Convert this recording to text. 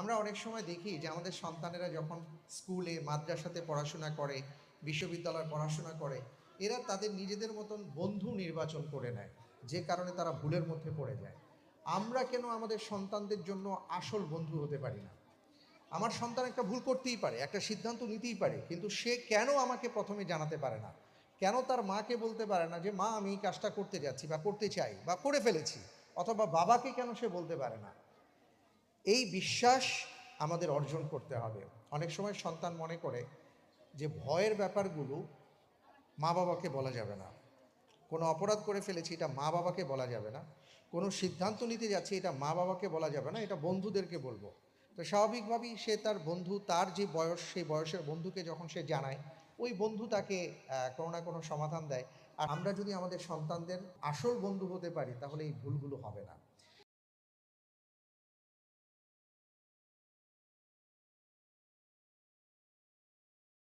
আমরা অনেক সময় দেখি যে আমাদের সন্তানেরা যখন স্কুলে মাদ্রাসাতে পড়াশোনা করে, বিশ্ববিদ্যালয়ে পড়াশোনা করে, এরা তাদের নিজেদের মতন বন্ধু নির্বাচন করে নেয়, যে কারণে তারা ভুলের মধ্যে পড়ে যায়। আমরা কেন আমাদের সন্তানদের জন্য আসল বন্ধু হতে পারি না? আমার সন্তান একটা ভুল করতেই পারে, একটা সিদ্ধান্ত নিতেই পারে, কিন্তু সে কেন আমাকে প্রথমে জানাতে পারে না? কেন তার মাকে বলতে পারে না যে মা আমি এই কাজটা করতে যাচ্ছি বা করতে চাই বা করে ফেলেছি? অথবা বাবাকে কেন সে বলতে পারে না? এই বিশ্বাস আমাদের অর্জন করতে হবে। অনেক সময় সন্তান মনে করে যে ভয়ের ব্যাপারগুলো মা বাবাকে বলা যাবে না। কোনো অপরাধ করে ফেলেছি, এটা মা বাবাকে বলা যাবে না। কোনো সিদ্ধান্ত নিতে যাচ্ছি, এটা মা বাবাকে বলা যাবে না, এটা বন্ধুদেরকে বলবো। তো স্বাভাবিকভাবেই সে তার বন্ধু, তার যে বয়স, সেই বয়সের বন্ধুকে যখন সে জানায়, ওই বন্ধু তাকে কোনো না কোনো সমাধান দেয়। আর আমরা যদি আমাদের সন্তানদের আসল বন্ধু হতে পারি, তাহলে এই ভুলগুলো হবে না।